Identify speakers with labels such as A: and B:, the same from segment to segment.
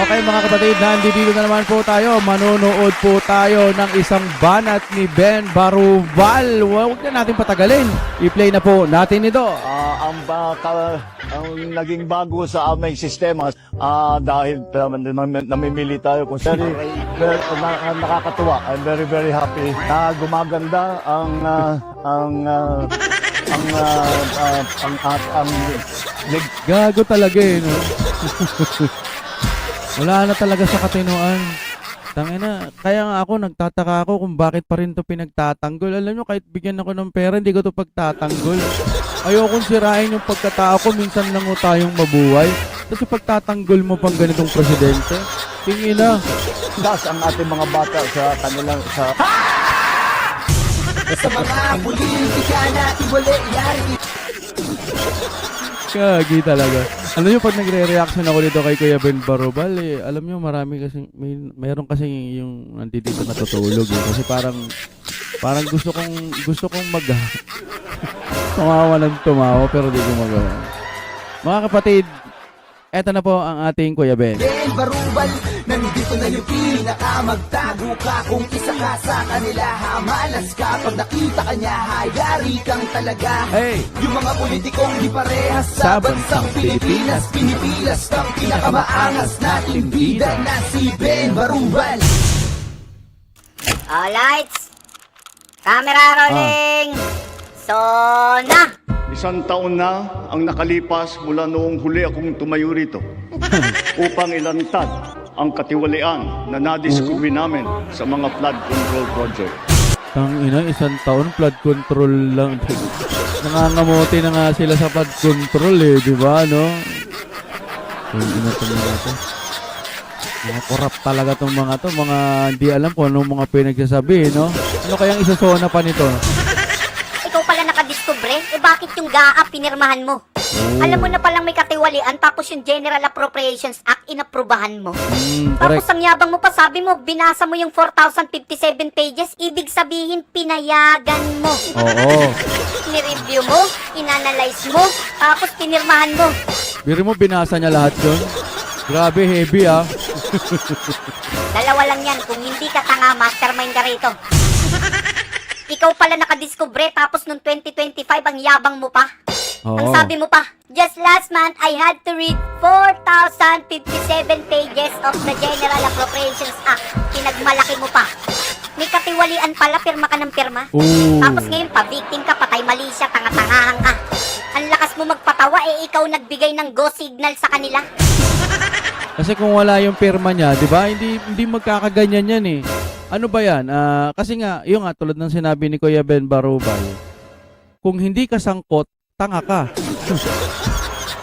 A: Okay mga kapatid, nandito na naman po tayo. Manonood po tayo ng isang banat ni Ben Barubal. Huwag na natin patagalin. I-play na po natin ito.
B: Ang naging bago sa aming sistema dahil namimili tayo kung saan nakakatuwa. I'm very very happy na gumaganda ang
A: Gago talaga eh, no? Wala na talaga sa katinoan. Tangina, kaya nga ako nagtataka ako kung bakit pa rin to pinagtatanggol. Alam nyo, kahit bigyan ako ng pera, hindi ko to pagtatanggol. Ayokong sirain yung pagkatao ko, minsan lang ko tayong mabuhay. Kasi pagtatanggol mo pang ganitong presidente, tingin na.
B: das ang ating mga bata sa kanilang
C: Sa mga politika natin wala yari.
A: Kagi talaga. Alam nyo, pag nagre-reaction ako dito kay Kuya Ben Barubal, alam nyo, marami kasi, mayroon kasi yung nandito natutulog eh. Kasi parang gusto kong tumawa ng tumawa, pero di ko magawa. Mga kapatid, eto na po ang ating Kuya Ben.
C: Ben Barubal, nandito na yung pinakamagtago ka. Kung isa ka sa kanila, hamalas ka. Pag nakita ka niya, hayari kang talaga.
A: Hey!
C: Yung mga politikong di parehas sa bansang Pilipinas, pinipilas ng pinakamaangas nating bida na si Ben Barubal.
D: All lights. Camera rolling. So na.
B: Isang taon na ang nakalipas mula noong huli akong tumayo rito upang ilantad ang katiwalian na nadiskubre namin sa mga flood control project.
A: Tangina, isang taon flood control lang. Nangangamote na nga sila sa flood control eh, di ba, no? Tangina to mga to. Mga korap talaga tong mga to. Mga hindi alam kung anong mga pinagsasabi, no? Ano kayang isasona pa nito?
D: Ikaw pala nakadiskubre? Bakit yung GAA pinirmahan mo? Alam mo na palang may katiwalian tapos yung General Appropriations Act inaprubahan mo. Tapos
A: Correct.
D: ang yabang mo pa, sabi mo, binasa mo yung 4,057 pages, ibig sabihin pinayagan mo.
A: Oo.
D: Ni-review mo, inanalyze mo, tapos pinirmahan mo.
A: Biro mo, binasa niya lahat yun. Grabe, heavy ah.
D: Dalawa lang yan, kung hindi ka tanga, mastermind ka rito. Ikaw pala nakadiskubre tapos nung 2025 ang yabang mo pa. Ang
A: Oo.
D: sabi mo pa, just last month I had to read 4,057 pages of the General Appropriations Act. Pinagmalaki mo pa. May katiwalian pala, pirma ka ng pirma.
A: Ooh.
D: Tapos ngayon pa, victim ka, patay mali siya, tanga-tangahan ka. Ang lakas mo magpatawa, ikaw nagbigay ng go signal sa kanila.
A: Kasi kung wala yung pirma niya, di ba? Hindi magkakaganyan yan eh. Ano ba yan? Kasi nga, yung nga, tulad ng sinabi ni Kuya Ben Barubal, kung hindi ka sangkot, tanga ka.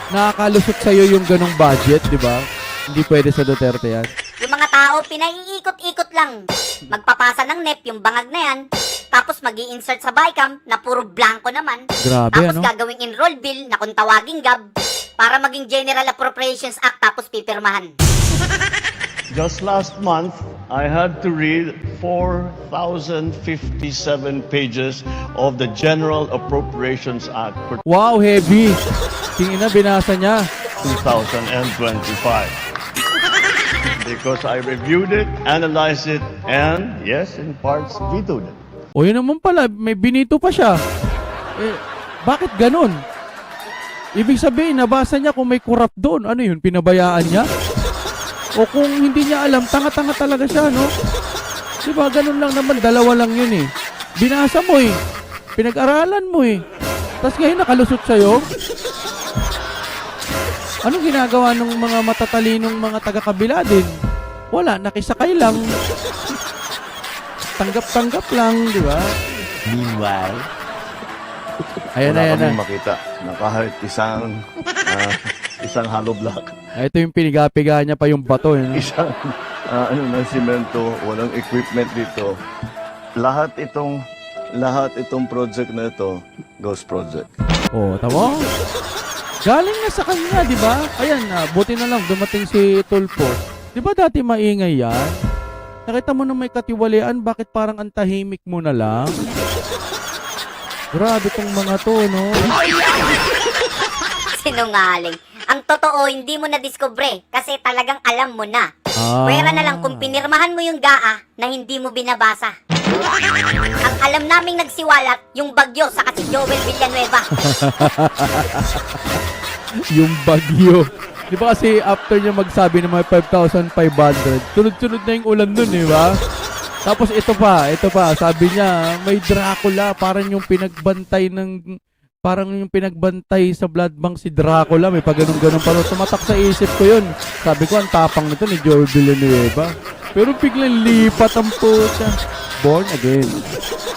A: Nakakalusot sa'yo yung ganong budget, di ba? Hindi pwede sa Duterte yan.
D: Yung mga tao, pinaiikot-ikot lang. Magpapasa ng NEP, yung bangag na yan. Tapos mag-i-insert sa BICAM na puro blanco naman.
A: Grabe,
D: Tapos
A: ano?
D: gagawing enroll bill na kung tawaging GAB para maging General Appropriations Act tapos pipirmahan.
B: Just last month, I had to read 4,057 pages of the General Appropriations Act for
A: Wow, heavy. Tingin na, binasa niya.
B: 2025. Because I reviewed it, analyzed it, and yes, in parts, vetoed it.
A: O yun naman pala, may binito pa siya. Bakit ganun? Ibig sabihin, nabasa niya kung may corrupt doon. Ano yun, pinabayaan niya? O kung hindi niya alam, tanga-tanga talaga siya, no? Diba, ganun lang naman, dalawa lang yun eh. Binasa mo eh. Pinag-aralan mo eh. Tapos ngayon nakalusot sa'yo. Anong ginagawa ng mga matatalinong mga taga-kabila din? Wala, nakisakay lang. Tanggap-tanggap lang, di ba?
B: Meanwhile,
A: Ayan
B: wala
A: na,
B: kaming makita na kahit isang hollow block,
A: ito yung pinigapiga niya pa yung bato. Eh, no?
B: isang na simento, walang equipment dito. Lahat itong project na ito, ghost project.
A: Oh, tama? Galing na sa kanya, di ba? Ayan, buti na lang dumating si Tulfo. Di ba dati maingay yan? Nakita mo na may katiwalian, bakit parang ang tahimik mo na lang? Grabe tong mga to, no?
D: Sinungaling. Ang totoo, hindi mo na-discover kasi talagang alam mo na. Pwera na lang kung pinirmahan mo yung GAA na hindi mo binabasa. Ang alam naming nagsiwalat, yung Bagyo sa si Joel Villanueva.
A: Yung bagyo. Di ba kasi after niya magsabi ng mga 5,500, sunod-sunod na yung ulan nun, di ba? Tapos ito pa, sabi niya, may Dracula, parang yung pinagbantay sa blood bank si Dracula, may pagganong-ganon pa. Tumatak sa isip ko yun. Sabi ko, ang tapang nito ni Joel Villanueva. Pero biglang lipat ang puta. Born again.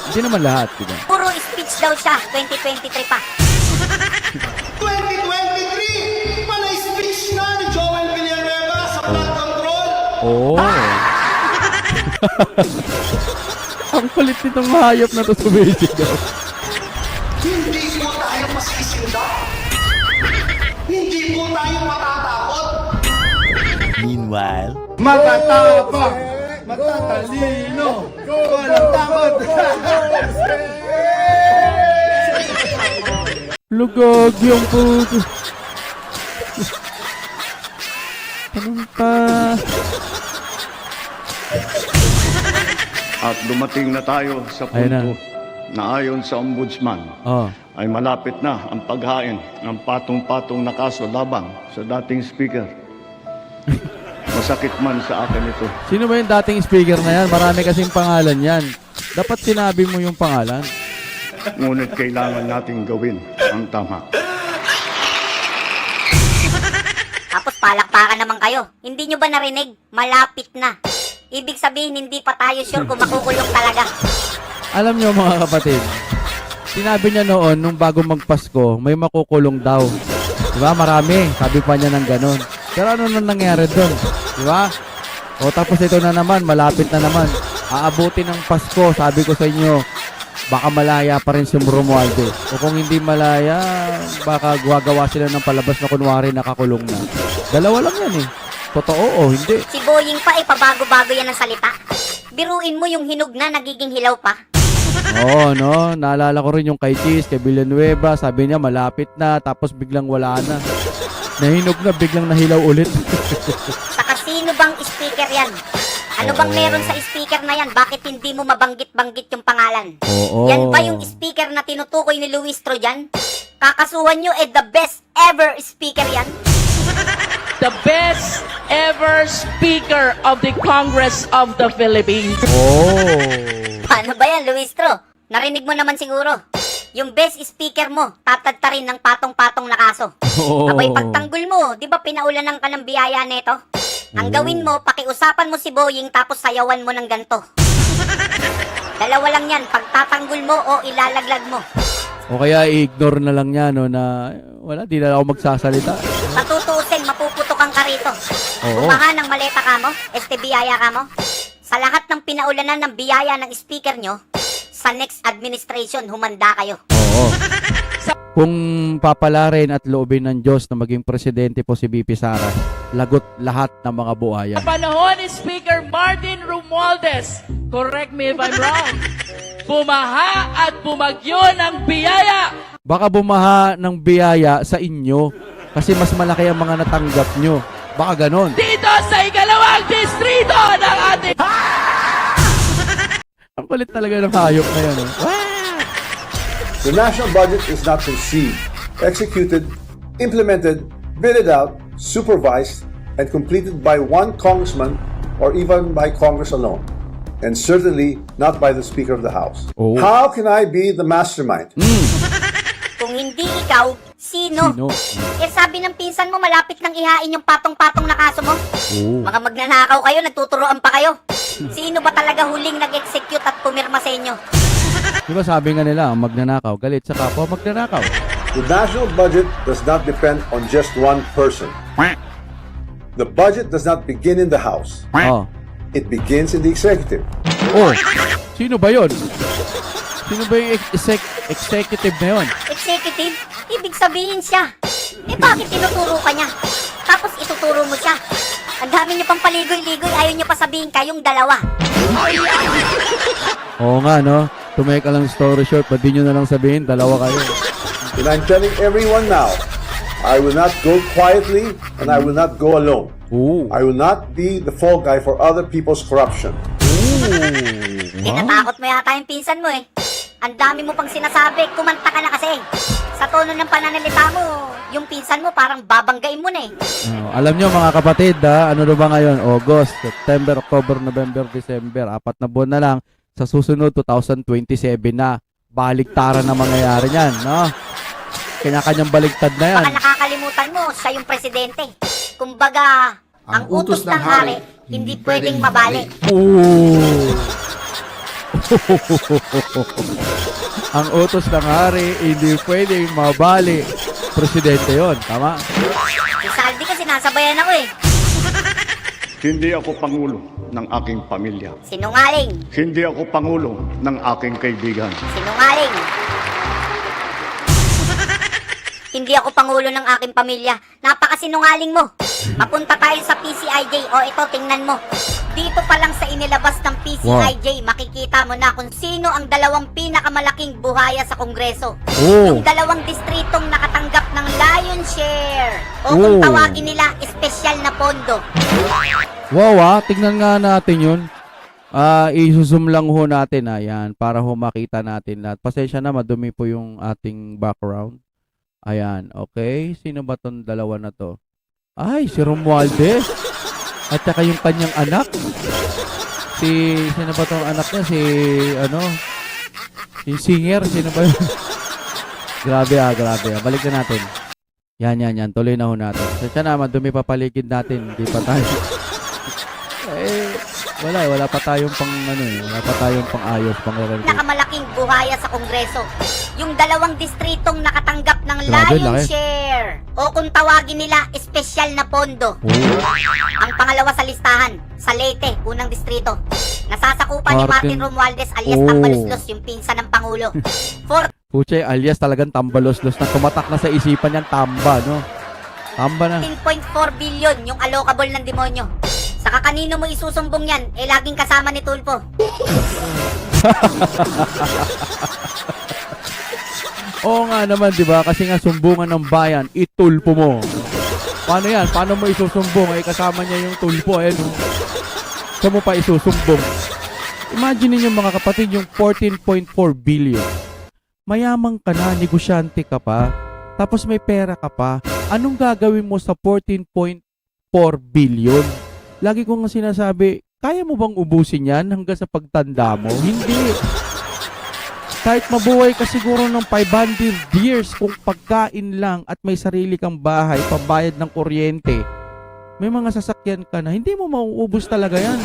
A: Hindi naman lahat, di ba?
D: Puro speech daw siya, 2023 pa.
E: 2023! Panay speech na ni Joel Villanueva sa flood control!
A: Oo. Ang kulit nitong hayop na to sumisigaw.
E: Hindi po tayo masisinda! Hindi po tayo matatakot!
B: Meanwhile,
E: Matatapang! Matatalino! Walang takot!
A: Lugog yung puto. Anong pa?
B: at dumating na tayo sa
A: Ayun
B: punto na ayon sa ombudsman
A: Oh.
B: ay malapit na ang paghain ng patong-patong na kaso labang sa dating speaker. Masakit man sa akin ito.
A: Sino ba yung dating speaker na yan? Marami kasing pangalan yan. Dapat sinabi mo yung pangalan.
B: Ngunit kailangan nating gawin ang tama.
D: Tapos palakpakan naman kayo. Hindi nyo ba narinig? Malapit na. Ibig sabihin, hindi pa tayo sure kung makukulong talaga.
A: Alam nyo mga kapatid, sinabi niya noon, nung bago magpasko, may makukulong daw. Diba? Marami. Sabi pa niya ng ganun. Pero ano nang nangyari doon? Diba? O tapos ito na naman, malapit na naman. Aabutin ng Pasko, sabi ko sa inyo, baka malaya pa rin si Romualdo. O kung hindi malaya, baka gagawa sila ng palabas na kunwari nakakulong na. Dalawa lang yan eh. Totoo o hindi.
D: Si Boying pa, pabago-bago yan ang salita. Biruin mo yung hinog na nagiging hilaw pa.
A: Oo, no? Naalala ko rin yung kay Cheese, kay Villanueva, sabi niya malapit na, tapos biglang wala na. Nahinog na, biglang nahilaw ulit.
D: Saka sino bang speaker yan? Ano bang meron sa speaker na yan? Bakit hindi mo mabanggit-banggit yung pangalan?
A: Oo.
D: Yan ba yung speaker na tinutukoy ni Luis Trojan? Kakasuhan nyo, the best ever speaker yan?
F: The best ever Speaker of the Congress of the Philippines.
A: Oh.
D: Paano ba yan, Luis Tro? Narinig mo naman siguro. Yung best speaker mo, tatadtarin ng patong-patong na kaso.
A: Oo.
D: Abay, pagtanggol mo, di ba pinaulanan ka ng biyaya neto? Ang gawin mo, pakiusapan mo si Boying tapos sayawan mo ng ganto. Dalawa lang yan, pagtatanggol mo o ilalaglag mo.
A: O kaya i-ignore na lang niya, no, na wala, di na ako magsasalita.
D: Patutusin, mapuputokan ka rito.
A: Oo.
D: Bumaha ng maleta ka mo, biyaya ka mo. Sa lahat ng pinaulanan ng biyaya ng speaker nyo, sa next administration, humanda kayo.
A: Oo. Kung papalarin at loobin ng Diyos na maging presidente po si BP Sara, lagot lahat ng mga buhayan.
F: Sa panahon ni Speaker Martin Romualdez, correct me if I'm wrong, bumaha at bumagyo ng biyaya.
A: Baka bumaha ng biyaya sa inyo kasi mas malaki ang mga natanggap nyo. Baka ganon.
F: Dito sa ikalawang distrito ng ating...
A: Ang kulit talaga ng hayop na yan.
G: The national budget is not conceived, executed, implemented, bidded out, supervised, and completed by one congressman or even by Congress alone. And certainly not by the Speaker of the House.
A: Oh.
G: How can I be the mastermind?
D: Kung hindi ikaw, sino?
A: Sino?
D: Eh sabi ng pinsan mo, malapit nang ihain yung patong-patong na kaso mo.
A: Oo.
D: Mga magnanakaw kayo, nagtuturoan pa kayo. Sino ba talaga huling nag-execute at pumirma sa inyo?
A: Di ba sabi nga nila, ang magnanakaw, galit sa kapwa magnanakaw.
G: The national budget does not depend on just one person. The budget does not begin in the House.
A: Oh.
G: It begins in the executive.
A: Oh. Sino ba yon? Sino ba yung executive na yon?
D: Executive? Ibig sabihin siya. Eh bakit tinuturo ka niya? Tapos ituturo mo siya. Ang dami niyo pang paligoy-ligoy, ayaw niyo pa sabihin kayong dalawa.
A: Oo nga, no? To make a long story short, ba't di nyo na lang sabihin, dalawa kayo.
G: And I'm telling everyone now, I will not go quietly and I will not go alone.
A: Oo.
G: I will not be the fall guy for other people's corruption.
D: Tinatakot mo yata yung pinsan mo eh. Ang dami mo pang sinasabi, kumanta ka na kasi. Sa tono ng pananalita mo, yung pinsan mo parang babanggain mo na eh.
A: Alam nyo mga kapatid, ano ba ngayon? August, September, October, November, December. 4 na buwan na lang. Sa susunod, 2027 na. Baligtaran na mangyayari niyan, no? Kanya-kanyang baligtad na yan.
D: Baka nakakalimutan mo, siya yung presidente. Kumbaga, ang utos ng hari, hindi pwedeng mabali.
A: Oo. Ang utos ng hari, hindi pwedeng mabali. Presidente yon, tama?
D: Si Saldi kasi nasabayan ako eh.
B: Hindi ako pangulo ng aking pamilya.
D: Sinungaling,
B: Hindi ako pangulo ng aking kaibigan.
D: sinungaling. Hindi ako pangulo ng aking pamilya. Napakasinungaling mo. Mapunta tayo sa PCIJ. O ito, tingnan mo. Dito pa lang sa inilabas ng PCIJ, makikita mo na kung sino ang dalawang pinakamalaking buhaya sa Kongreso.
A: Oo.
D: Yung dalawang distritong nakatanggap ng Lion Share. O kung
A: Oh.
D: tawagin nila, espesyal na pondo.
A: Wow, tignan nga natin yun. I-zoom lang ho natin, ayan, para ho makita natin lahat. Pasensya na, madumi po yung ating background. Ayan, okay. Sino ba tong dalawa na to? Ay, si Romualdez. At saka yung kanyang anak. Sino ba tong anak niya? Si singer. Sino ba yun? Grabe. Balik na natin. Yan. Tuloy na ho natin. Pasensya na, madumi pa paligid natin. Hindi pa tayo. Wala pa tayong wala pa tayong pang-ayos, pang-review.
D: Pinakamalaking buhaya sa Kongreso. Yung dalawang distritong nakatanggap ng
A: Grabe,
D: Lion
A: laki.
D: Share. O kung tawagin nila, espesyal na pondo. Ang pangalawa sa listahan, sa Leyte, unang distrito. Nasasakupan ni Martin Romualdez alias
A: Oh.
D: Tambaluslos, yung pinsan ng Pangulo.
A: Puche, alias talagang tambalos-los na tumatak na sa isipan niyan, tamba, no? Tamba na.
D: 14.4 billion yung allocable ng demonyo. Saka kanino mo isusumbong yan, laging kasama ni Tulfo.
A: Oo nga naman, di ba? Kasi nga sumbungan ng bayan, itulpo mo. Paano yan? Paano mo isusumbong? Kasama niya yung tulpo, no? Saan mo pa isusumbong? Imagine niyo mga kapatid, yung 14.4 billion. Mayamang ka na, negosyante ka pa, tapos may pera ka pa. Anong gagawin mo sa 14.4 billion? Lagi ko nga sinasabi, kaya mo bang ubusin yan hanggang sa pagtanda mo? Hindi. Kahit mabuhay ka siguro ng 500 years kung pagkain lang at may sarili kang bahay, pambayad ng kuryente, may mga sasakyan ka na, hindi mo mauubos talaga yan.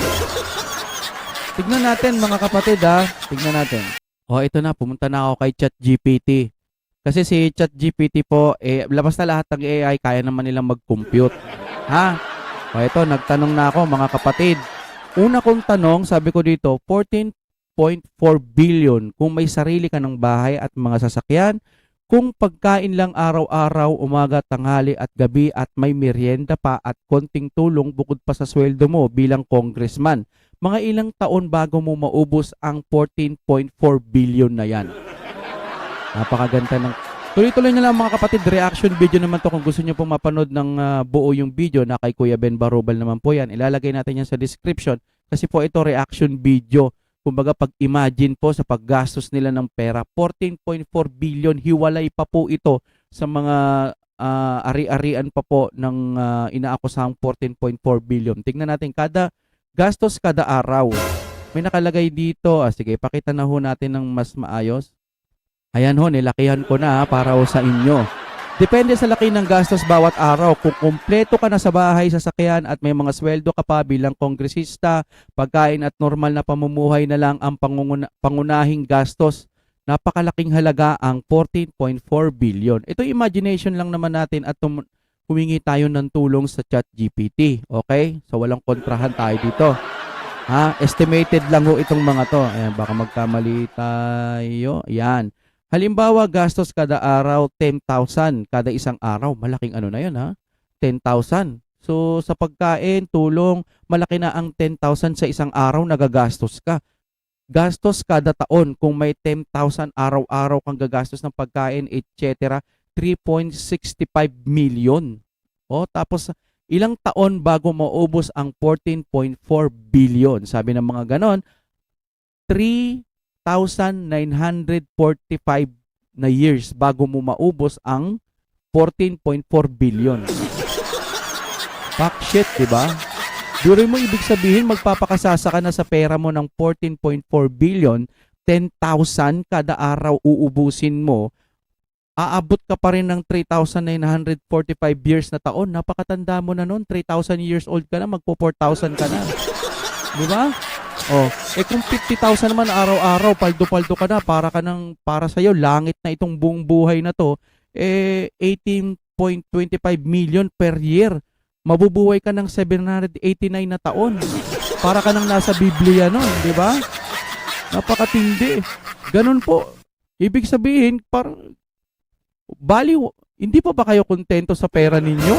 A: Tignan natin mga kapatid tignan natin. Ito na, pumunta na ako kay ChatGPT. Kasi si ChatGPT po, labas na lahat ng AI, kaya naman nilang mag-compute. Ito, nagtanong na ako mga kapatid. Una kong tanong, sabi ko dito, 14.4 billion kung may sarili ka ng bahay at mga sasakyan, kung pagkain lang araw-araw, umaga, tanghali at gabi at may merienda pa at konting tulong bukod pa sa sweldo mo bilang congressman, mga ilang taon bago mo maubos ang 14.4 billion na yan. Napakaganda ng... Tuloy-tuloy na lang mga kapatid, reaction video naman to kung gusto nyo pong mapanood ng buo yung video na kay Kuya Ben Barubal naman po yan. Ilalagay natin yan sa description kasi po ito reaction video. Kumbaga pag-imagine po sa paggastos nila ng pera, 14.4 billion, hiwalay pa po ito sa mga ari-arian pa po ng inaakusahang 14.4 billion. Tingnan natin kada gastos kada araw. May nakalagay dito, sige, pakita na ho natin ng mas maayos. Ayan ho, nilakihan ko na para ho sa inyo. Depende sa laki ng gastos bawat araw. Kung kumpleto ka na sa bahay, sasakyan at may mga sweldo ka pa bilang kongresista, pagkain at normal na pamumuhay na lang ang pangunahing gastos. Napakalaking halaga ang 14.4 billion. Ito imagination lang naman natin at humingi tayo ng tulong sa ChatGPT. Okay? So walang kontrahan tayo dito. Estimated lang ho itong mga to. Ayan, baka magkamali tayo. Ayan. Halimbawa, gastos kada araw, 10,000 kada isang araw. Malaking ano na yun, 10,000. So, sa pagkain, tulong, malaki na ang 10,000 sa isang araw, nagagastos ka. Gastos kada taon, kung may 10,000 araw-araw kang gagastos ng pagkain, etc., 3.65 million. O, tapos ilang taon bago maubos ang 14.4 billion? Sabi ng mga ganon, 3,945 na years bago mo maubos ang 14.4 billion. Fuck shit, di ba? Duro mo ibig sabihin, magpapakasasa ka na sa pera mo ng 14.4 billion, 10,000 kada araw uubusin mo, aabot ka pa rin ng 3,945 years na taon. Napakatanda mo na noon, 3,000 years old ka na, magpo 4,000 ka na. Di ba? Oh, kung 50,000 naman araw-araw, paldo-paldo ka na, para sa'yo, langit na itong buong buhay na to, 18.25 million per year. Mabubuhay ka ng 789 na taon. Para ka nang nasa Biblia noon, di ba? Napakatindi. Ganun po. Ibig sabihin, hindi pa ba kayo kontento sa pera ninyo?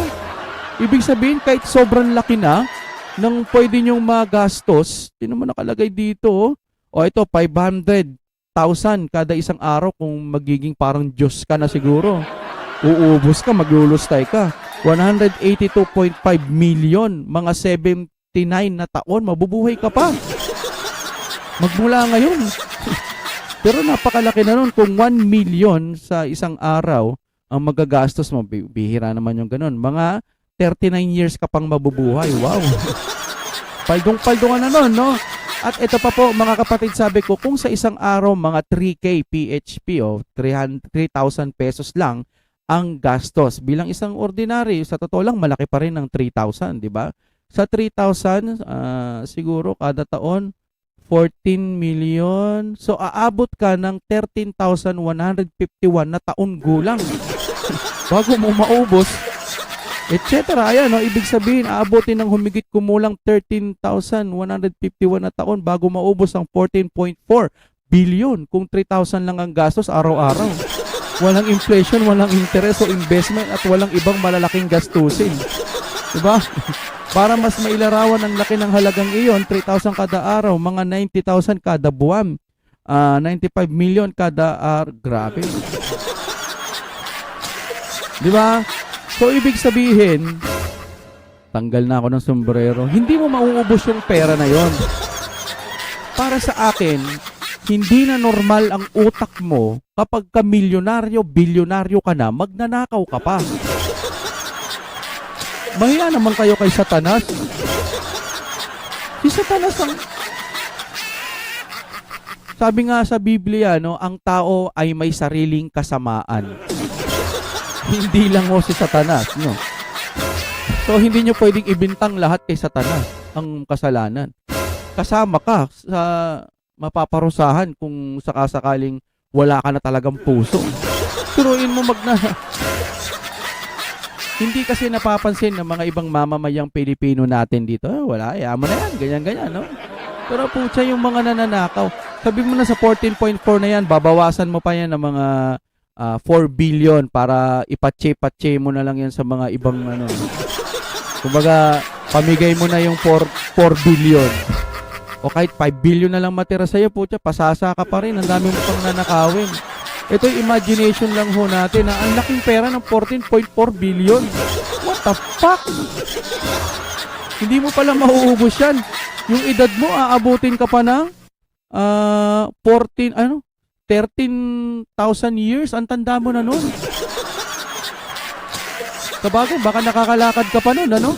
A: Ibig sabihin, kahit sobrang laki na, nang pwede nyong magastos, hindi mo nakalagay dito, o ito, 500,000 kada isang araw kung magiging parang Diyos ka na siguro. Uubos ka, maglulustay ka. 182.5 million, mga 79 na taon, mabubuhay ka pa. Magmula ngayon. Pero napakalaki na nun kung 1 million sa isang araw ang magagastos mo. Bihira naman yung ganun. Mga 39 years ka pang mabubuhay. Wow. Paldong-paldo ka na nun, no? At ito pa po, mga kapatid, sabi ko, kung sa isang araw, mga 3K PHP o 3,000 pesos lang ang gastos. Bilang isang ordinary, sa totoo lang, malaki pa rin ng 3,000, di ba? Sa 3,000, siguro kada taon, 14 million. So, aabot ka ng 13,151 na taon gulang. Bago mo maubos, etc. Ayan, no? Ibig sabihin, aabotin ng humigit kumulang 13,151 na taon bago maubos ang 14.4 billion kung 3,000 lang ang gastos araw-araw. Walang inflation, walang interest o investment at walang ibang malalaking gastusin. Diba? Para mas mailarawan ang laki ng halagang iyon, 3,000 kada araw, mga 90,000 kada buwan, 95 million kada araw. Grabe. Diba? So, ibig sabihin, tanggal na ako ng sombrero, hindi mo mauubos yung pera na yon. Para sa akin, hindi na normal ang utak mo kapag ka milyonaryo, bilyonaryo ka na, magnanakaw ka pa. Mahiya naman kayo kay Satanas. Si Satanas ang... Sabi nga sa Biblia, no, ang tao ay may sariling kasamaan. Hindi lang mo si Satanas, no? So, hindi nyo pwedeng ibintang lahat kay Satanas ang kasalanan. Kasama ka sa mapaparusahan kung sakasakaling wala ka na talagang puso. Turuin mo Hindi kasi napapansin ng mga ibang mamamayang Pilipino natin dito. Wala, yaman na yan, ganyan-ganyan, no? Pero putya yung mga nananakaw. Sabi mo na sa 14.4 na yan, babawasan mo pa yan ng mga 4 billion para ipatche-patche mo na lang yan sa mga ibang ano. Kumbaga, pamigay mo na yung 4 billion. O kahit 5 billion na lang matira sa'yo, putya, pasasa ka pa rin. Ang dami mo pang nanakawin. Ito yung imagination lang ho natin na ang laking pera ng 14.4 billion. What the fuck? Hindi mo pala mauubos yan. Yung edad mo, aabutin ka pa ng 13,000 years. Ang tanda mo na nun. Sabagay, baka nakakalakad ka pa nun, ano?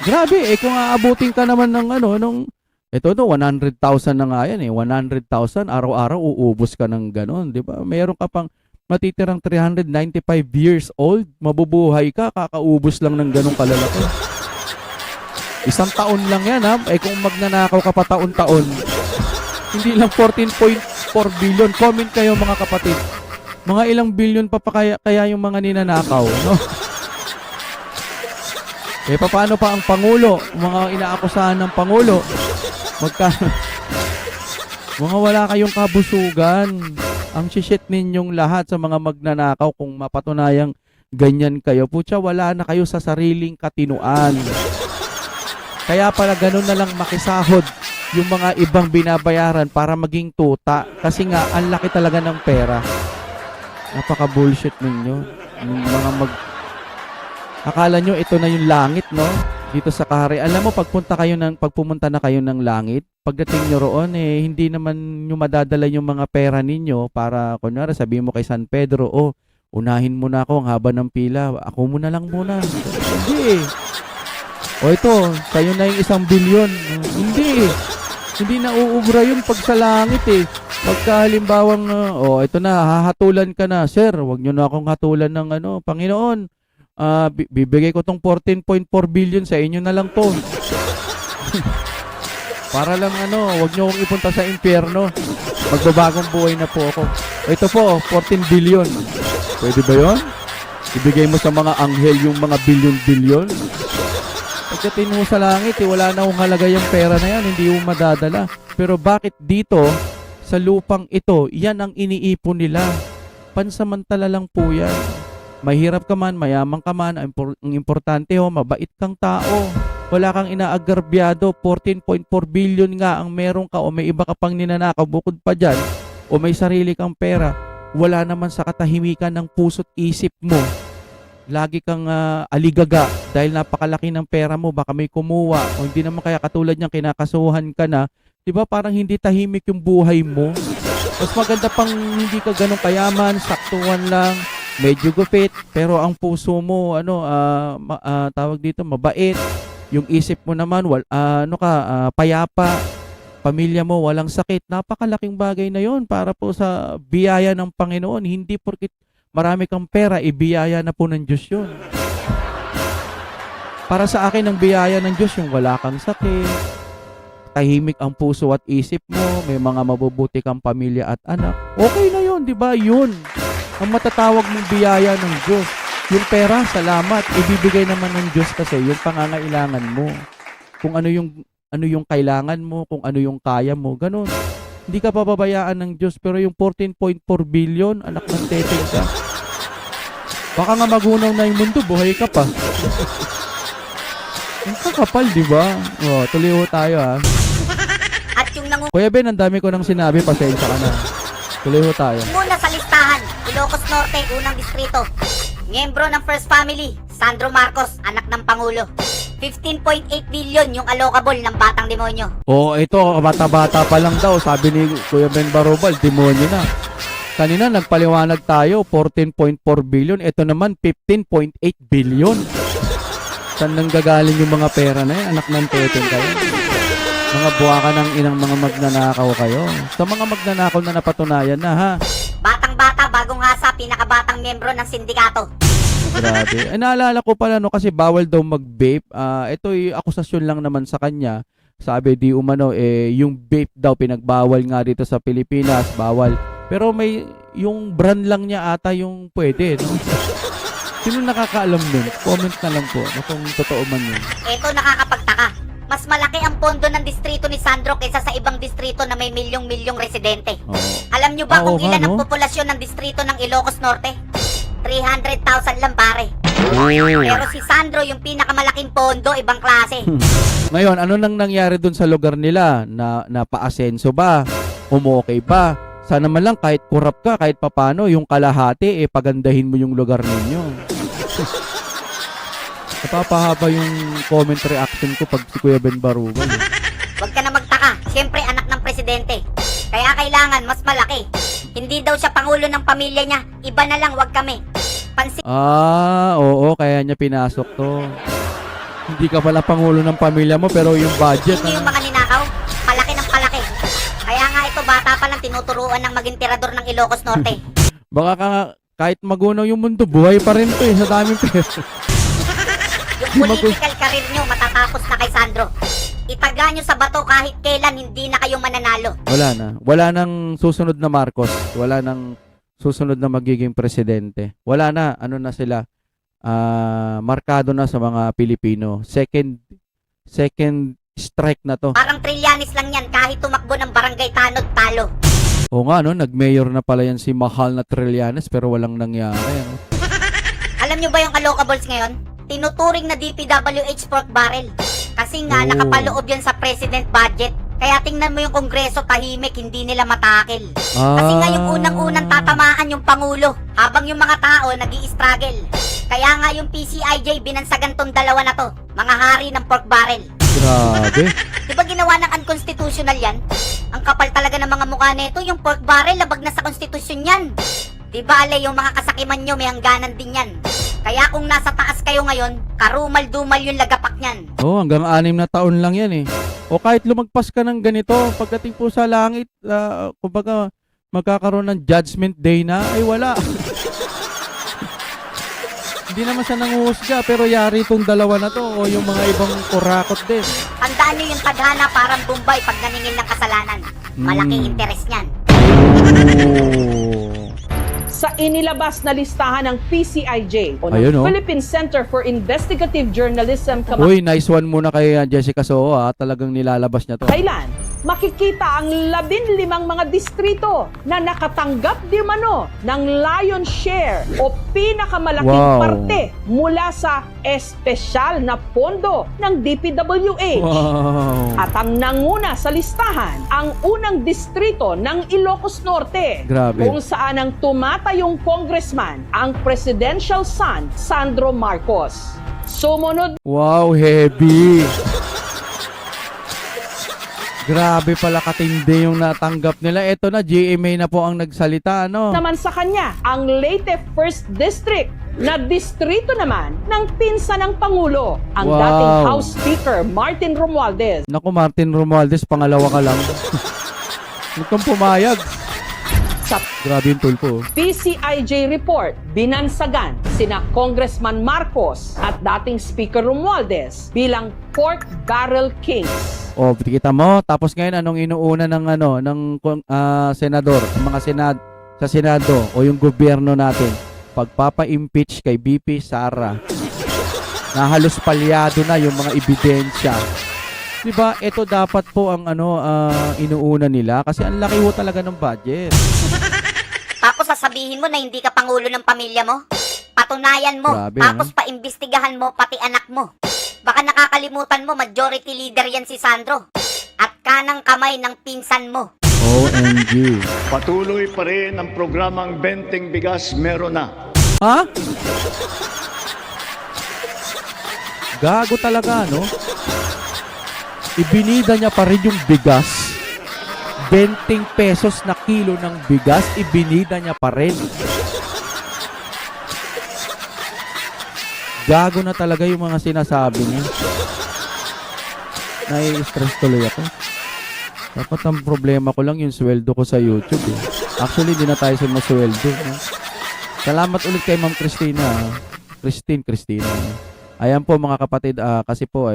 A: Grabe, kung aabutin ka naman ng ito 100,000 na nga yan 100,000 araw-araw uubos ka ng ganon, di ba? Meron ka pang matitirang 395 years old, mabubuhay ka, kakaubos lang ng ganong kalalaki. Isang taon lang yan, ha? Kung magnanakaw ka pa taon-taon, hindi lang 14.4 billion. Comment kayo mga kapatid. Mga ilang billion pa kaya yung mga ninanakaw, no? Paano pa ang Pangulo? Mga inaakusahan ng Pangulo. Mga wala kayong kabusugan. Ang shit ninyong lahat sa mga magnanakaw kung mapatunayang ganyan kayo. Putya, wala na kayo sa sariling katinuan. Kaya pala ganun na lang makisahod yung mga ibang binabayaran para maging tuta. Kasi nga, ang laki talaga ng pera. Napaka-bullshit ninyo. Yung mga Akala nyo ito na yung langit, no? Dito sa Kahari. Alam mo, pagpumunta na kayo ng langit, pagdating nyo roon, hindi naman nyo madadala yung mga pera ninyo para, kunyari, sabihin mo kay San Pedro, oh, unahin mo na ako ang haba ng pila. Ako muna lang muna. Hindi. O ito, kayo na yung 1 bilyon. Hindi. Hindi na uubra yun pag sa langit eh. Pagka halimbawang, ito na, hahatulan ka na. Sir, wag nyo na akong hatulan ng Panginoon. Bibigay ko tong 14.4 billion sa inyo na lang to. Para lang wag nyo akong ipunta sa impyerno. Magbabagong buhay na po ako. Ito po, 14 billion. Pwede ba yun? Ibigay mo sa mga anghel yung mga billion-billion? Pagdating mo sa langit, wala na akong halaga yung pera na yan, hindi mo madadala. Pero bakit dito, sa lupang ito, yan ang iniipon nila. Pansamantala lang po yan. Mahirap ka man, mayaman ka man, ang importante mabait kang tao. Wala kang inaagarbyado, 14.4 billion nga ang meron ka o may iba ka pang ninanakaw bukod pa dyan o may sarili kang pera. Wala naman sa katahimikan ng puso't isip mo. Lagi kang aligaga dahil napakalaki ng pera mo, baka may kumuha o hindi naman kaya katulad niyang kinakasuhan ka na, di ba parang hindi tahimik yung buhay mo? Mas maganda pang hindi ka ganun kayaman, saktuhan lang, medyo gupit, pero ang puso mo, tawag dito, mabait. Yung isip mo naman, payapa. Pamilya mo, walang sakit. Napakalaking bagay na yon para po sa biyaya ng Panginoon. Hindi porkit marami kang pera, ibiyaya na po ng Diyos yun. Para sa akin, ang biyaya ng Diyos, yung wala kang sakit, tahimik ang puso at isip mo, may mga mabubuti kang pamilya at anak. Okay na yun, di ba? Yun ang matatawag mong biyaya ng Diyos. Yung pera, salamat. Ibibigay naman ng Diyos kasi yung pangangailangan mo. Kung ano yung kailangan mo, kung ano yung kaya mo, ganun. Hindi ka pababayaan ng Diyos. Pero yung 14.4 billion, anak ng teteng ka. Baka nga magunaw na yung mundo, buhay ka pa. Ang kakapal, di ba? Tuloy ho tayo ha.
D: At yung
A: Kuya Ben, ang dami ko nang sinabi, pasensya ka na. Tuloy ho tayo.
D: nangunguna sa listahan, Ilocos Norte, unang distrito. Miyembro ng First Family, Sandro Marcos, anak ng Pangulo. 15.8 billion yung allocable ng Batang Demonyo.
A: Ito, bata-bata pa lang daw. Sabi ni Kuya Ben Barobal, demonyo na. Kanina, nagpaliwanag tayo, 14.4 billion. Ito naman, 15.8 billion. Saan nang gagaling yung mga pera na yan? Anak ng teteng kayo. Mga buwaka ng inang mga magnanakaw kayo. Sa mga magnanakaw na napatunayan na, ha?
D: Batang-bata, bagong hasa, pinakabatang miyembro ng sindikato.
A: Grabe. Naalala ko pala, no, kasi bawal daw mag-vape. Ito'y akusasyon lang naman sa kanya. Sabi, di umano, yung vape daw, pinagbawal nga dito sa Pilipinas. Bawal. Pero may, yung brand lang niya ata yung pwede, no? Sino nakakaalam nun? Comment na lang po, no, kung totoo man yun.
D: Ito nakakapagtaka. Mas malaki ang pondo ng distrito ni Sandro kaysa sa ibang distrito na may milyong-milyong residente. Alam nyo ba kung
A: nga,
D: ilan ang
A: no?
D: populasyon ng distrito ng Ilocos Norte? 300,000 lang pare. Pero si Sandro, yung pinakamalaking pondo, ibang klase.
A: Ngayon, ano nang nangyari dun sa lugar nila? Napaasenso ba? Okay ba? Sana man lang kahit kurap ka, kahit papano, yung kalahati, pagandahin mo yung lugar ninyo. Napapahaba yung comment reaction ko pag si Kuya Ben Barubal.
D: Huwag ka na magtaka. Siyempre, anak ng presidente. Kaya kailangan mas malaki. Hindi daw siya pangulo ng pamilya niya. Iba na lang, wag kami. Pansin
A: Oo, kaya niya pinasok to. Hindi ka pala pangulo ng pamilya mo, pero yung budget,
D: niyo yung mga ninakaw. Palaki ng palaki. Kaya nga ito, bata pa lang tinuturuan ng maging tirador ng Ilocos Norte.
A: baka ka nga, kahit magunaw yung mundo, buhay pa rin to sa daming pera.
D: Yung political career nyo matatapos na kay Sandro. Itaga nyo sa bato kahit kailan hindi na kayo mananalo.
A: Wala na. Wala nang susunod na Marcos. Wala nang susunod na magiging presidente. Wala na. Ano na sila? Markado na sa mga Pilipino. Second strike na to.
D: Parang Trillanes lang yan kahit tumakbo ng barangay Tanod, talo.
A: Oo nga, no? Nag-mayor na pala yan si Mahal na Trillanes pero walang nangyari. Ano?
D: Alam nyo ba yung allocables ngayon? Tinuturing na DPWH pork barrel. Kasi nga,
A: Oh.
D: nakapaloob yan sa president budget. Kaya tingnan mo yung Kongreso, tahimik, hindi nila matakil. Kasi nga yung unang-unang tatamaan yung Pangulo, habang yung mga tao nag-i-struggle. Kaya nga yung PCIJ binansagan tong dalawa na to, mga hari ng pork barrel.
A: Grabe.
D: Di ba ginawa ng unconstitutional yan? Ang kapal talaga ng mga mukha nito, yung pork barrel, labag na sa konstitusyon yan. Di ba, Ale, yung mga kasakiman nyo, may hangganan din yan. Kaya kung nasa taas kayo ngayon, karumal-dumal yung lagapak niyan.
A: Hanggang 6 na taon lang yan eh. O kahit lumagpas ka ng ganito, pagdating po sa langit, kumbaga magkakaroon ng judgment day na, ay wala. Hindi naman siya nanguhusga, pero yari itong dalawa na to o yung mga ibang kurakot din.
D: Tandaan nyo yung tadhana parang Bombay pag naningil ng kasalanan. Malaking interest niyan.
H: Sa inilabas na listahan ng PCIJ o ng
A: Ayun, oh.
H: Philippine Center for Investigative Journalism
A: Uy, nice one muna kay Jessica Soho ha. Talagang nilalabas niya to.
H: Thailand, makikita ang 15 mga distrito na nakatanggap di mano ng lion's share o pinakamalaking
A: Wow.
H: parte mula sa espesyal na pondo ng DPWH.
A: Wow.
H: At ang nanguna sa listahan, ang unang distrito ng Ilocos Norte,
A: Grabe.
H: kung saan ang tumatayong congressman, ang presidential son, Sandro Marcos. Sumunod
A: Wow, heavy. Grabe pala katindi yung natanggap nila. Ito na, GMA na po ang nagsalita, ano?
H: naman sa kanya ang Leyte 1st District na distrito naman ng pinsan ng Pangulo, ang
A: Wow.
H: dating House Speaker Martin Romualdez.
A: Naku, Martin Romualdez, pangalawa ka lang. Huwag kang pumayag.
H: Sa
A: Grabe yung tulpo.
H: PCIJ report, binansagan sina Congressman Marcos at dating Speaker Romualdez bilang pork barrel kings.
A: O, kita mo. Tapos ngayon, anong inuuna ng senador, ang mga sa Senado o yung gobyerno natin? Pagpapa-impeach kay BP Sara. Na halos palyado na yung mga ebidensya. Diba? Ito dapat po ang inuuna nila kasi ang laki ho talaga ng budget.
D: Tapos sasabihin mo na hindi ka pangulo ng pamilya mo? Patunayan mo,
A: Grabe,
D: tapos paimbestigahan mo pati anak mo. Baka nakakalimutan mo, majority leader yan si Sandro. At kanang kamay ng pinsan mo.
A: OMG.
B: Patuloy pa rin ang programang Benteng Bigas Meron Na.
A: Ha? Gago talaga, no? Ibinida niya pa rin yung bigas. 20 pesos na kilo ng bigas, ibinida niya pa rin. Gago na talaga yung mga sinasabi niya. Nai-stress tuloy ako. Dapat ang problema ko lang yung sweldo ko sa YouTube. Eh. Actually, hindi na tayo sa masweldo. No? Salamat ulit kay Ma'am Christina. Christina. Ayan po mga kapatid, kasi po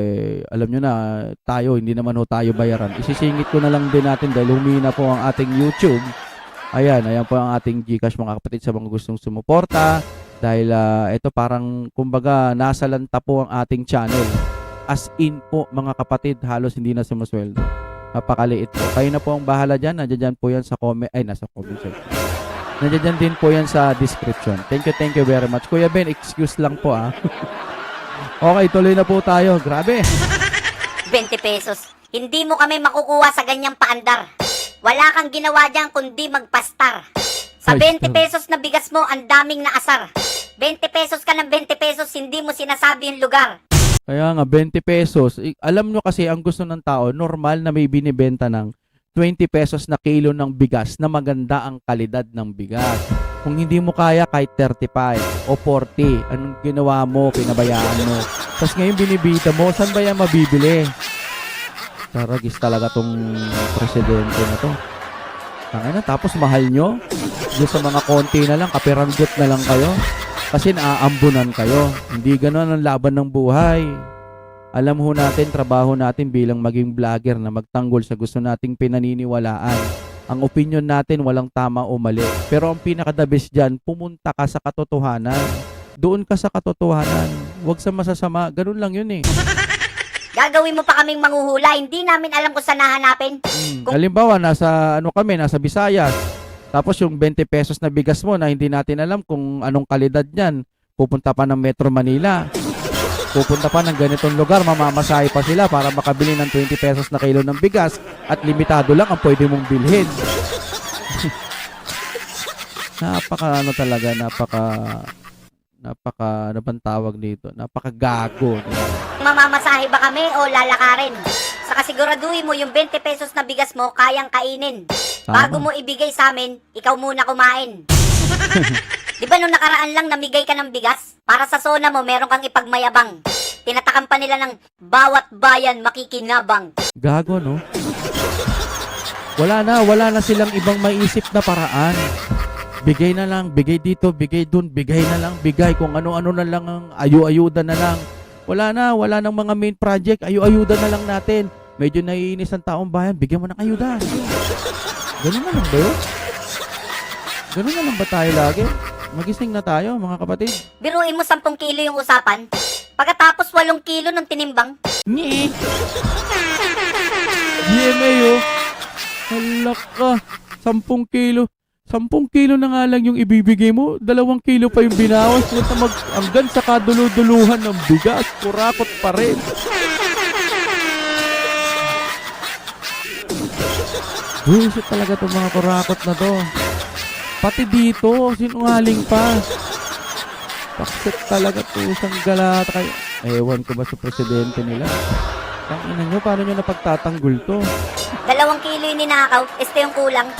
A: alam nyo na tayo, hindi naman ho tayo bayaran. Isisingit ko na lang din natin dahil humina po ang ating YouTube. Ayan po ang ating GCash mga kapatid sa mga gustong sumuporta. Dahil ito parang kumbaga nasa lanta po ang ating channel. As in po mga kapatid, halos hindi na sumasweldo. Napakaliit po. Kayo na po ang bahala dyan. Nandiyan po yan sa comment. Ay, nasa comment section. Nandiyan din po yan sa description. Thank you very much. Kuya Ben, excuse lang po Okay, tuloy na po tayo. Grabe.
D: 20 pesos. Hindi mo kami makukuha sa ganyang paandar. Wala kang ginawa dyan kundi magpastar. Sa 20 pesos na bigas mo, ang daming naasar. 20 pesos ka ng 20 pesos, hindi mo sinasabi yung lugar.
A: Kaya nga, 20 pesos. Alam nyo kasi, ang gusto ng tao, normal na may binibenta ng 20 pesos na kilo ng bigas na maganda ang kalidad ng bigas. Kung hindi mo kaya, kahit 35 o 40, anong ginawa mo, pinabayaan mo. Tapos ngayon binibita mo, saan ba yan mabibili? Taragis talaga tong presidente na to. Tangina, tapos mahal nyo. Doon sa mga konti na lang, kapiranggot na lang kayo. Kasi naaambunan kayo. Hindi gano'n ang laban ng buhay. Alam ho natin, trabaho natin bilang maging vlogger na magtanggol sa gusto nating pinaniniwalaan. Ang opinion natin walang tama o mali. Pero ang pinaka-the best dyan, pumunta ka sa katotohanan. Doon ka sa katotohanan. Huwag sa masasama. Ganun lang yun eh.
D: Gagawin mo pa kaming manghuhula, hindi namin alam kung saan nahanapin.
A: Halimbawa, nasa Visayas. Tapos yung 20 pesos na bigas mo na hindi natin alam kung anong kalidad niyan, pupunta pa ng Metro Manila. pupunta pa ng ganitong lugar, mamamasahe pa sila para makabili ng 20 pesos na kilo ng bigas at limitado lang ang pwede mong bilhin. Napaka ano talaga, ano bang tawag dito? Napakagago.
D: Mamamasahe ba kami o lalakarin? Saka siguraduhin mo yung 20 pesos na bigas mo kayang kainin. Bago mo ibigay sa amin, ikaw muna kumain. Di ba nung nakaraan lang namigay ka ng bigas? Para sa zona mo, meron kang ipagmayabang. Tinatakan pa nila ng bawat bayan makikinabang.
A: Gago, no? Wala na silang ibang maisip na paraan. Bigay na lang, bigay dito, bigay dun, bigay na lang, bigay kung ano-ano na lang ang ayu-ayuda na lang. Wala nang mga main project, ayu-ayuda na lang natin. Medyo naiinis ang taong bayan, bigyan mo ng ayuda. Ganun na lang ba yun? Ganun na lang ba tayo lagi? Magising na tayo, mga kapatid.
D: Biruin mo 10 kilo yung usapan. Pagkatapos 8 kilo ng tinimbang.
A: Nye! GMA, oh. Hala ka. 10 kilo. 10 kilo na nga lang yung ibibigay mo. 2 kilo pa yung binawas. Hanggang sa kadulu-duluhan ng bigas. Kurakot pa rin. Bullshit talaga itong mga kurakot na to. Pati dito, sinungaling pa. Paksit talaga to. Isang galata kayo. Ewan ko ba sa presidente nila? Tangina nyo, paano nyo napagtatanggol to?
D: 2 kilo yung ninakaw, este yung kulang.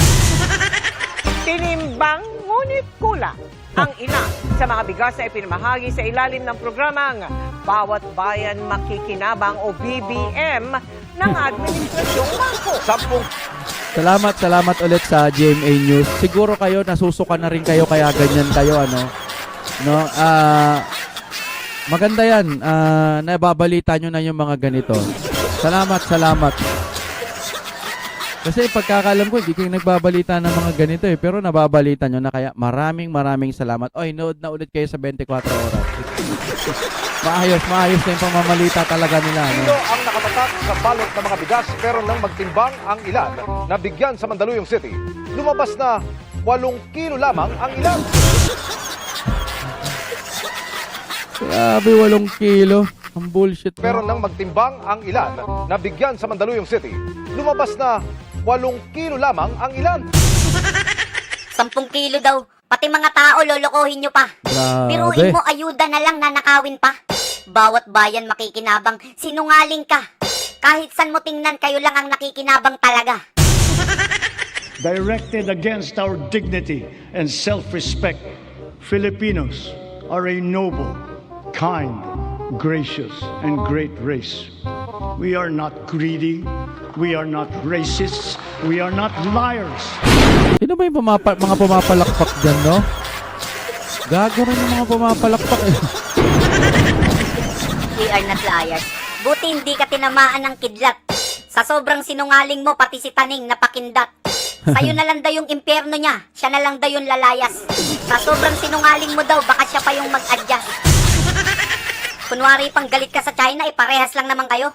H: Tinimbang ngunit kulang ang ina sa mga bigas na ipinamahagi sa ilalim ng programang Bawat Bayan Makikinabang o BBM ng Administrasyong Marcos.
A: Salamat ulit sa GMA News. Siguro kayo nasusuka na rin kayo kaya ganyan kayo no. Maganda 'yan. Nababalita nyo na yung mga ganito. Salamat. Kasi pagkakalam ko hindi kayo nagbabalita ng mga ganito pero nababalita nyo na kaya maraming salamat. Oy, nood na ulit kayo sa 24 oras. Maayos na yung pamamalita talaga nila.
I: Sino ang nakatatak sa balot ng mga bigas pero nang magtimbang ang ilan na bigyan sa Mandaluyong City, lumabas na 8 kilo lamang ang ilan.
A: Grabe, 8 kilo. Ang bullshit.
I: Pero nang magtimbang ang ilan na bigyan sa Mandaluyong City, lumabas na 8 kilo lamang ang ilan.
D: 10 kilo daw. Pati mga tao lolokohin nyo pa.
A: Grabe.
D: Biruin mo ayuda na lang nanakawin pa. Bawat bayan makikinabang, sinungaling ka. Kahit san mo tingnan, kayo lang ang nakikinabang talaga.
B: Directed against our dignity and self-respect, Filipinos are a noble, kind, gracious, and great race. We are not greedy. We are not racists. We are not liars.
A: Sino ba yung mga pumapalakpak dyan, no? Gago rin yung mga pumapalakpak eh.
D: We are not liars. Buti hindi ka tinamaan ng kidlat. Sa sobrang sinungaling mo, pati si Taning napakindat. Sa'yo na lang daw yung impyerno niya. Siya na lang daw yung lalayas. Sa sobrang sinungaling mo daw, baka siya pa yung mag-adjust. Kunwari pang galit ka sa China, parehas lang naman kayo.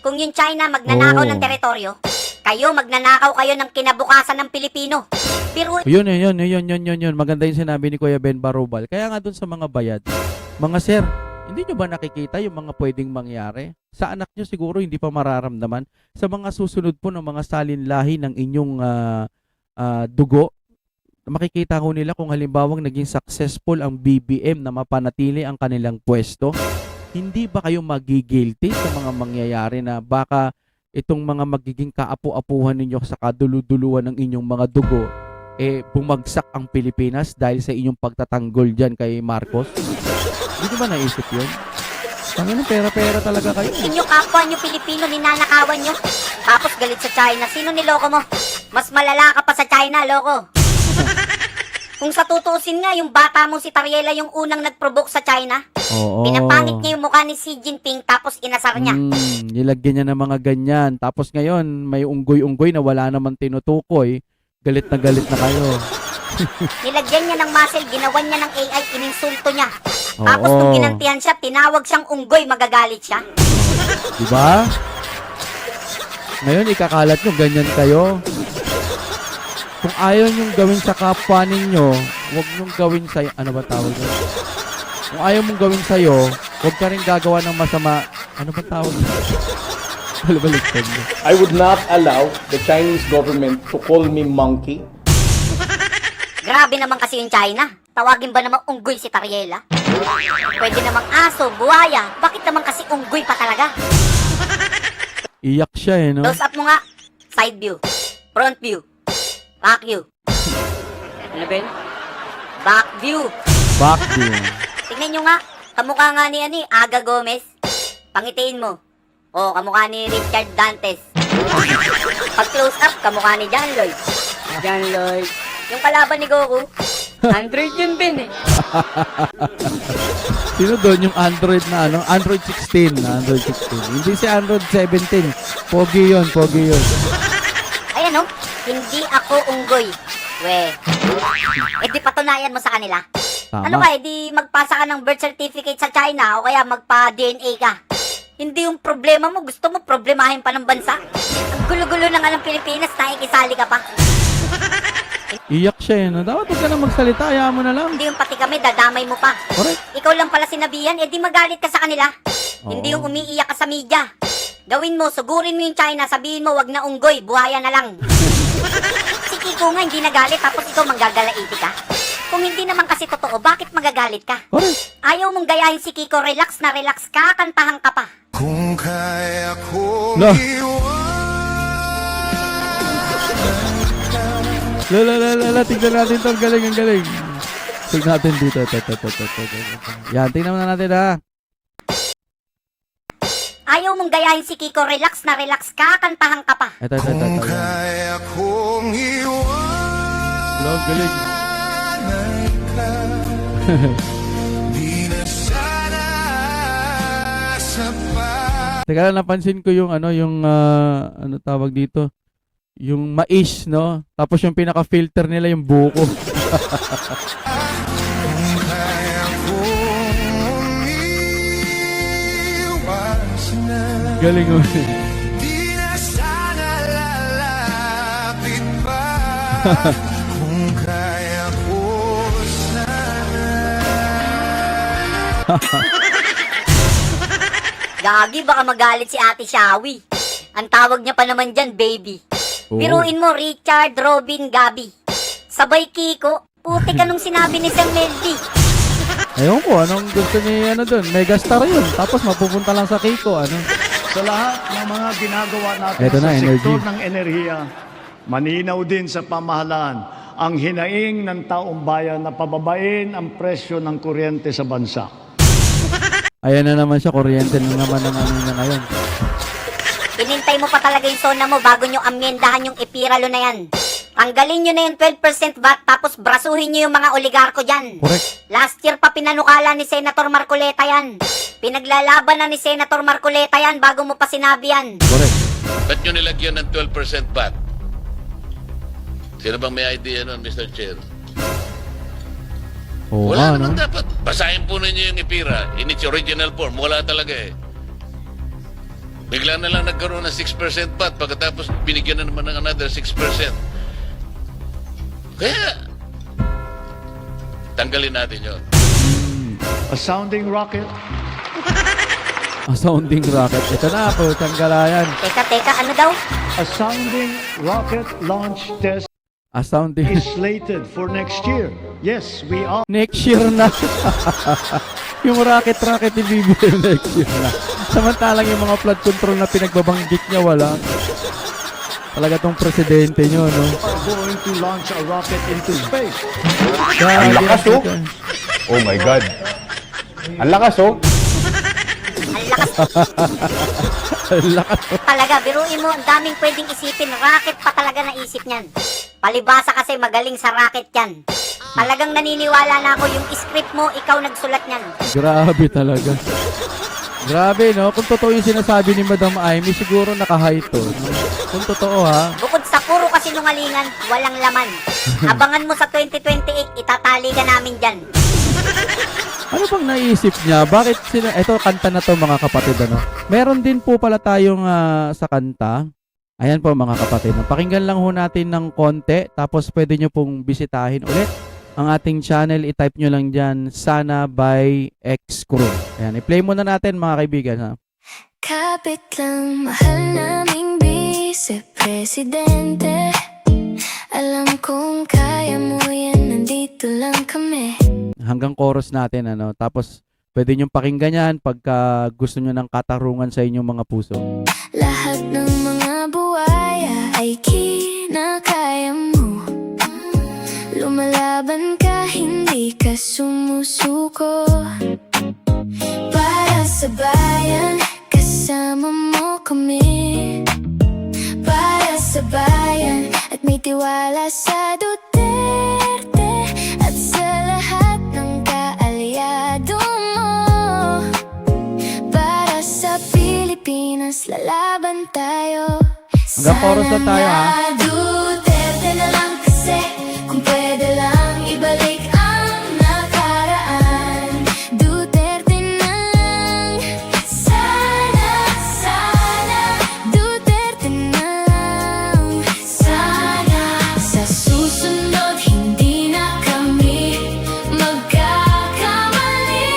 D: Kung yung China magnanakaw ng teritoryo, kayo magnanakaw kayo ng kinabukasan ng Pilipino. Pero
A: Yun. Maganda yung sinabi ni Kuya Ben Barubal. Kaya nga dun sa mga bayad, mga sir, hindi nyo ba nakikita yung mga pwedeng mangyari? Sa anak nyo siguro hindi pa mararamdaman. Sa mga susunod po ng mga salinlahi ng inyong dugo, makikita ko nila kung halimbawang naging successful ang BBM na mapanatili ang kanilang pwesto. Hindi ba kayo magigilty sa mga mangyayari na baka itong mga magiging kaapu-apuhan ninyo sa kaduluduluan ng inyong mga dugo, bumagsak ang Pilipinas dahil sa inyong pagtatanggol dyan kay Marcos? Hindi ba naisip yun? Tangina, pera-pera talaga kayo.
D: inyo kapwa nyo Pilipino, ninanakawan nyo. Tapos galit sa China. Sino niloko mo? Mas malala ka pa sa China, loko. Kung sa tutusin nga, yung bata mo si Tariela yung unang nag-provoke sa China.
A: Oo.
D: Pinapangit niya yung mukha ni Xi Jinping tapos inasar niya.
A: Nilagyan niya ng mga ganyan. Tapos ngayon, may unggoy-unggoy na wala naman tinutukoy. Galit na kayo.
D: Nilagyan niya ng muscle, ginawan niya ng AI, ininsulto niya.
A: Oo.
D: Tapos nung ginantihan siya, tinawag siyang unggoy, magagalit siya.
A: Diba? Ngayon, ikakalat nyo, ganyan kayo. Kung ayaw nyong gawin sa kapwa ninyo, huwag nyong gawin sa... Ano ba tawag nyo? Kung ayaw mong gawin sa'yo, huwag ka rin gagawa ng masama. Ano ba tawag? Baliktad mo.
J: I would not allow the Chinese government to call me monkey.
D: Grabe naman kasi yung China. Tawagin ba namang unggoy si Tariela? Pwede namang aso, buhaya. Bakit naman kasi unggoy pa talaga?
A: Iyak siya no?
D: Close up mo nga. Side view. Front view. Back view. Ano ba yun? Back view.
A: Back view.
D: Tignan nyo nga. Kamukha nga ni Aga Gomez. Pangitiin mo. O, kamukha ni Richard Dantes. Pag close up, kamukha ni John Lloyd. John Lloyd. Yung kalaban ni Goku. Android yun, Ben eh.
A: Sino doon yung Android na ano? Android 16. Android 16. Hindi si Android 17. Pogi yun.
D: Ayan o. Hindi ako unggoy. We. Eh di patunayan mo sa kanila.
A: Tama.
D: Ano ka, di magpasa ka ng birth certificate sa China o kaya magpa-DNA ka. Hindi yung problema mo, gusto mo problemahin pa ng bansa. Ang gulo-gulo na nga ng Pilipinas, nakikisali ka pa.
A: Iyak siya no? Dapat huwag ka na magsalita. Hayaan mo na lang.
D: Hindi yung pati kami, dadamay mo pa.
A: Correct.
D: Ikaw lang pala sinabihan, eh di magalit ka sa kanila.
A: Oo.
D: Hindi yung umiiyak ka sa media. Gawin mo, sugurin mo yung China, sabihin mo, wag na unggoy, buhaya na lang. Si Kiko nga hindi nagalit, tapos ikaw manggagalaiti ka. Kung hindi naman kasi totoo, bakit magagalit ka?
A: Correct.
D: Ayaw mong gayahin si Kiko, relax na relax ka, kantahan ka pa.
C: Kung kaya ko
A: No. La. Tignan natin to. Ang galing. Tignan natin dito. Yan, tignan na natin ha.
D: Ayaw mong gayahin si Kiko, relax na relax ka, kantahan ka pa.
A: Ito.
C: kaya kong
A: Lo, galing.
C: di na sana sapat.
A: Teka lang, napansin ko yung ano tawag dito? Yung mais, no? Tapos yung pinaka-filter nila yung buko.
C: Kaya kong iwas na
A: Galing mo.
C: di na sana lalapit pa. Kung kaya ko sana.
D: Gagi, baka magalit si Ate Shawi. Ang tawag niya pa naman dyan, baby.
A: Oo.
D: Biruin mo, Richard, Robin, Gabi. Sabay Kiko, puti ka nung sinabi ni Sam Meldy.
A: Ayun ko, anong gusto ni doon? Megastar yun. Tapos mapupunta lang sa Kiko, ano?
B: Sa lahat ng mga ginagawa natin
A: Eto
B: sa
A: na, energy.
B: sektor ng enerhiya, maninaw din sa pamahalaan ang hinaing ng taong bayan na pababain ang presyo ng kuryente sa bansa.
A: Ayan na naman siya, kuryente na naman ang ano niya ngayon.
D: Inintay mo pa talaga yung sona mo bago nyo amyendahan yung epiralo na yan. Tanggalin nyo na yung 12% VAT tapos brasuhin nyo yung mga oligarko dyan.
A: Correct.
D: Last year pa pinanukala ni Senator Marcoleta yan. Pinaglalaban na ni Senator Marcoleta yan bago mo pa sinabi yan.
A: Correct.
K: Ba't nyo nilagyan ng 12% VAT? Sino bang may idea nun, Mr. Chair?
A: Oo
K: Wala
A: nga, no?
K: naman dapat. Basahin po ninyo yung IPIRA in its original form. Wala talaga eh. Bigla na lang nagkaroon ng 6% VAT pagkatapos binigyan na naman ng another 6%. Kaya, tanggalin natin yun.
B: A sounding rocket,
A: A sounding rocket. Ito na po, tanggalayan.
D: Teka, ano daw?
B: a sounding rocket launch test
A: A sounding...
B: is slated for next year. Yes, we are.
A: Next year na. Yung rocket ibibigay next year na. Samantalang yung mga flood control na pinagbabanggit niya, wala. Talaga tong presidente nyo, no?
B: Going to launch a rocket into space.
A: Ang
G: lakas, oh. Oh my God. Ang lakas, oh.
D: Ang lakas talaga. Biruin mo, ang daming pwedeng isipin. Racket pa talaga naisip niyan. Palibasa kasi magaling sa racket yan. Talagang naniniwala na ako yung script mo, ikaw nagsulat niyan.
A: Grabe talaga. Grabe, no? Kung totoo yung sinasabi ni Madam Amy, siguro naka-high to. No? Kung totoo, ha?
D: Bukod sa puro kasinungalingan, walang laman. Abangan mo sa 2028, itatali ka namin dyan.
A: Ano bang naisip niya? Bakit sila... Ito, kanta na to mga kapatid, ano? Meron din po pala tayong sa kanta. Ayan po mga kapatid. Pakinggan lang ho natin ng konti, tapos pwede nyo pong bisitahin ulit ang ating channel, i-type nyo lang dyan, Sana by X Crew. Ayan, i-play muna natin mga kaibigan. Ha?
L: Kapit lang, mahal naming vice-presidente. Alam kong kaya mo yan, nandito lang kami.
A: Hanggang chorus natin, ano. Tapos, pwede nyo pakinggan yan pagka gusto nyo ng katarungan sa inyong mga puso.
L: Lahat ng mga buwaya ay kinakaya mo. Lumalaban ka, hindi ka sumusuko. Para sa bayan, kasama mo kami. Para sa bayan, at may tiwala sa Duterte at sa lahat ng kaalyado mo. Para sa Pilipinas, lalaban tayo.
A: Hanggang chorus na tayo, ha?
L: Sana Duterte na lang kasi, kung pwede lang ibalik ang nakaraan. Duterte na lang. Sana, sana Duterte na lang. Sana sa susunod hindi na kami magkakamali.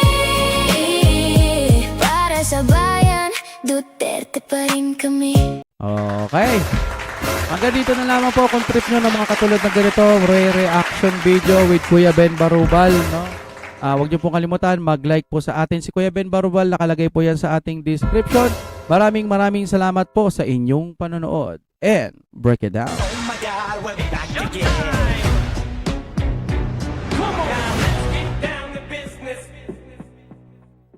L: Para sa bayan, Duterte pa rin kami.
A: Okay. Hanggang dito na lamang po kung trip nyo ng mga katulad na ganito, reaction video with Kuya Ben Barubal, no? Huwag nyo pong kalimutan, mag-like po sa atin si Kuya Ben Barubal, nakalagay po yan sa ating description. Maraming salamat po sa inyong panonood. And break it down.
C: Oh my God, we're back again.